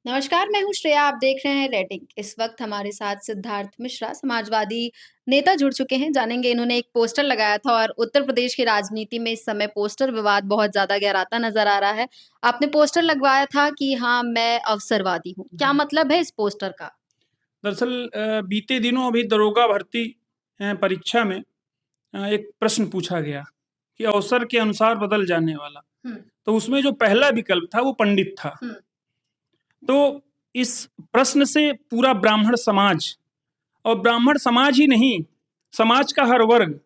नमस्कार, मैं हूँ श्रेया, आप देख रहे हैं रेटिंग। इस वक्त हमारे साथ सिद्धार्थ मिश्रा, समाजवादी नेता जुड़ चुके हैं। जानेंगे इन्होंने एक पोस्टर लगाया था और उत्तर प्रदेश की राजनीति में इस समय पोस्टर विवाद बहुत ज़्यादा गहराता नज़र आ रहा है। आपने पोस्टर लगवाया था कि हाँ, मैं अवसरवादी हूँ। क्या जी। मतलब है इस पोस्टर का? दरअसल बीते दिनों अभी दरोगा भर्ती परीक्षा में एक प्रश्न पूछा गया कि अवसर के अनुसार बदल जाने वाला। हुँ, तो उसमें जो पहला विकल्प था वो पंडित था। हुँ, तो इस प्रश्न से पूरा ब्राह्मण समाज और ब्राह्मण समाज ही नहीं, समाज का हर वर्ग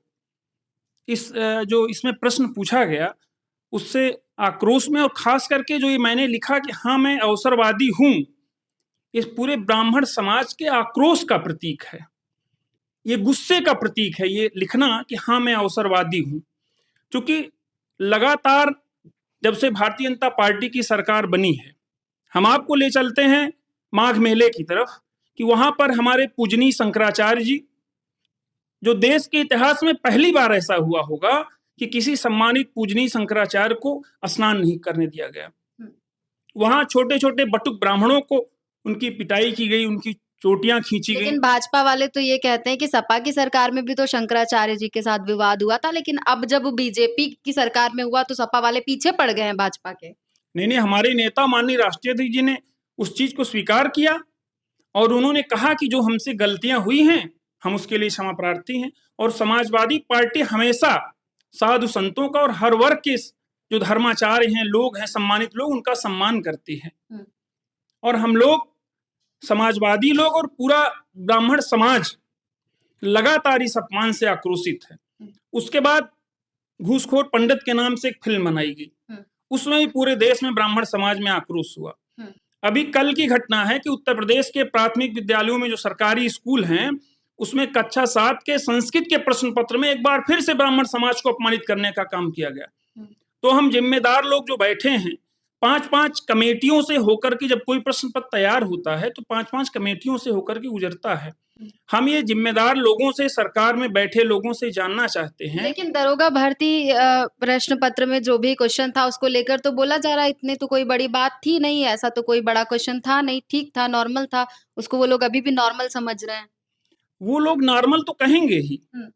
जो इसमें प्रश्न पूछा गया उससे आक्रोश में, और खास करके जो ये मैंने लिखा कि हाँ, मैं अवसरवादी हूँ, इस पूरे ब्राह्मण समाज के आक्रोश का प्रतीक है। ये गुस्से का प्रतीक है ये लिखना कि हाँ, मैं अवसरवादी हूं। क्योंकि लगातार जब से भारतीय जनता पार्टी की सरकार बनी है, हम आपको ले चलते हैं माघ मेले की तरफ कि वहां पर हमारे पूजनीय शंकराचार्य जी, जो देश के इतिहास में पहली बार ऐसा हुआ होगा कि किसी सम्मानित पूजनीय शंकराचार्य को स्नान नहीं करने दिया गया। हुँ। वहां छोटे छोटे बटुक ब्राह्मणों को उनकी पिटाई की गई, उनकी चोटियां खींची गई। लेकिन भाजपा वाले तो ये कहते हैं कि सपा की सरकार में भी तो शंकराचार्य जी के साथ विवाद हुआ था, लेकिन अब जब बीजेपी की सरकार में हुआ तो सपा वाले पीछे पड़ गए हैं भाजपा के। नहीं नहीं, हमारे नेता माननीय राष्ट्रीय अध्यक्ष जी ने उस चीज को स्वीकार किया और उन्होंने कहा कि जो हमसे गलतियां हुई हैं हम उसके लिए क्षमा प्रार्थी हैं। और समाजवादी पार्टी हमेशा साधु संतों का और हर वर्ग के जो धर्माचार्य हैं, लोग हैं, सम्मानित लोग, उनका सम्मान करती है। हुँ, और हम लोग, समाजवादी लोग और पूरा ब्राह्मण समाज लगातार इस अपमान से आक्रोशित है। हुँ, उसके बाद घूसखोर पंडित के नाम से एक फिल्म बनाई गई, हुँ, उसमें भी पूरे देश में ब्राह्मण समाज में आक्रोश हुआ। हुँ। अभी कल की घटना है कि उत्तर प्रदेश के प्राथमिक विद्यालयों में जो सरकारी स्कूल हैं, उसमें कक्षा 7 के संस्कृत के प्रश्न पत्र में एक बार फिर से ब्राह्मण समाज को अपमानित करने का काम किया गया। हुँ, तो हम जिम्मेदार लोग जो बैठे हैं, 5-5 कमेटियों से होकर के जब कोई प्रश्न पत्र तैयार होता है, तो 5-5 कमेटियों से होकर के गुजरता है। हुँ। हम ये जिम्मेदार लोगों से, सरकार में बैठे लोगों से जानना चाहते हैं। लेकिन दरोगा भर्ती प्रश्न पत्र में जो भी क्वेश्चन था उसको लेकर तो बोला जा रहा है इतनी तो कोई बड़ी बात थी नहीं, ऐसा तो कोई बड़ा क्वेश्चन था नहीं, ठीक था, नॉर्मल था। उसको वो लोग अभी भी नॉर्मल समझ रहे हैं। वो लोग नॉर्मल तो कहेंगे ही, हुँ,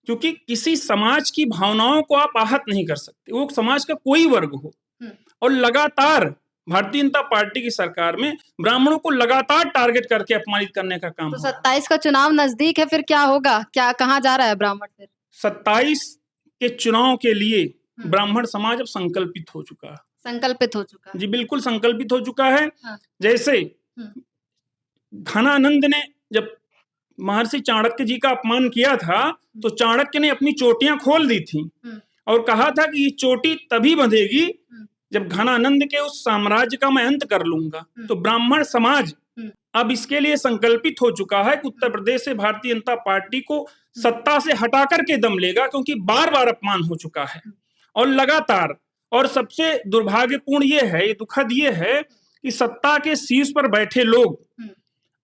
क्योंकि किसी समाज की भावनाओं को आप आहत नहीं कर सकते, वो समाज का कोई वर्ग हो। हुँ। और लगातार भारतीय जनता पार्टी की सरकार में ब्राह्मणों को लगातार टारगेट करके अपमानित करने का काम तो हो रहा है। 27 का चुनाव नज़दीक है, फिर क्या होगा? क्या कहाँ जा रहा है ब्राह्मण फिर? 27 के चुनाव के लिए हुँ, ब्राह्मण समाज अब संकल्पित हो चुका है। संकल्पित हो चुका है। जी बिल्कुल संकल्पित हो चुका है। हाँ, जैसे हुँ, घनानंद ने जब महर्षि चाणक्य जी का अपमान किया था, हुँ, तो चाणक्य ने अपनी चोटियां खोल दी थी हुँ, और कहा था कि ये चोटी तभी बंधेगी हुँ, जब घनानंद के उस साम्राज्य का मैं अंत कर लूंगा। हुँ, तो ब्राह्मण समाज हुँ, अब इसके लिए संकल्पित हो चुका है कि उत्तर हुँ, प्रदेश से भारतीय जनता पार्टी को हुँ, सत्ता से हटा करके दम लेगा, क्योंकि बार बार अपमान हो चुका है हुँ, और लगातार। और सबसे दुर्भाग्यपूर्ण ये है, ये दुखद ये है कि सत्ता के शीर्ष पर बैठे लोग, हुँ,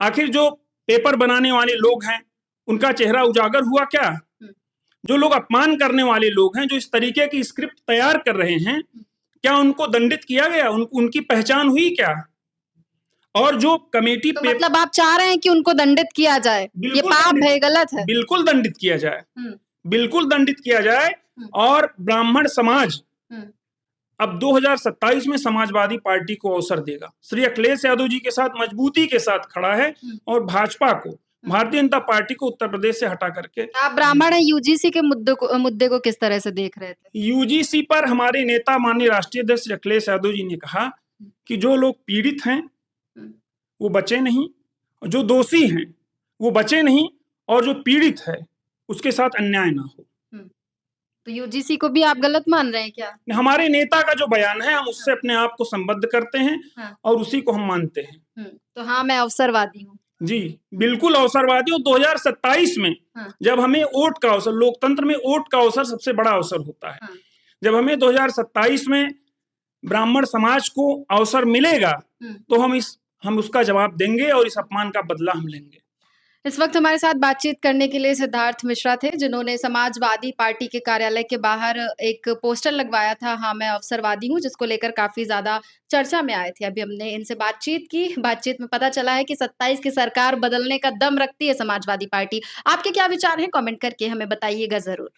आखिर जो पेपर बनाने वाले लोग हैं, उनका चेहरा उजागर हुआ क्या? हुँ, जो लोग अपमान करने वाले लोग हैं, जो इस तरीके की स्क्रिप्ट तैयार कर रहे हैं, हुँ। क्या उनको दंडित किया गया? उनकी पहचान हुई क्या? और जो कमेटी तो पे मतलब आप चाह रहे हैं कि उनको दंडित किया जाए। ये बिल्कुल पाप दंडित, है, गलत है। बिल्कुल दंडित किया जाए, हुँ, बिल्कुल दंडित किया जाए। हुँ, और ब्राह्मण समाज हुँ, अब 2027 में समाजवादी पार्टी को अवसर देगा। श्री अखिलेश यादव जी के साथ मजबूती के साथ खड़ा है हुँ, और भाजपा को, हुँ। भारतीय जनता पार्टी को उत्तर प्रदेश से हटा करके आप ब्राह्मण हैं, यूजीसी के मुद्दे को किस तरह से देख रहे थे? यूजीसी पर हमारे नेता माननीय राष्ट्रीय अध्यक्ष अखिलेश यादव जी ने कहा हुँ, कि जो लोग पीड़ित हैं हुँ, वो बचे नहीं, जो दोषी हैं वो बचे नहीं, और जो पीड़ित है उसके साथ अन्याय ना हो। हुँ। तो यूजीसी को भी आप गलत मान रहे हैं क्या? हमारे नेता का जो बयान है हम हाँ, उससे अपने आप को संबद्ध करते हैं हाँ, और उसी को हम मानते हैं। हुँ। तो हाँ, मैं अवसरवादी हूँ। जी बिल्कुल अवसरवादी। और 2027 में हाँ, जब हमें वोट का अवसर, लोकतंत्र में वोट का अवसर सबसे बड़ा अवसर होता है, हाँ, जब हमें 2027 में ब्राह्मण समाज को अवसर मिलेगा, हुँ। तो हम उसका जवाब देंगे और इस अपमान का बदला हम लेंगे। इस वक़्त हमारे साथ बातचीत करने के लिए सिद्धार्थ मिश्रा थे, जिन्होंने समाजवादी पार्टी के कार्यालय के बाहर एक पोस्टर लगवाया था, हाँ, मैं अवसरवादी हूँ, जिसको लेकर काफ़ी ज़्यादा चर्चा में आए थे। अभी हमने इनसे बातचीत की, बातचीत में पता चला है कि 27 की सरकार बदलने का दम रखती है समाजवादी पार्टी। आपके क्या विचार हैं? कमेंट करके हमें बताइएगा ज़रूर।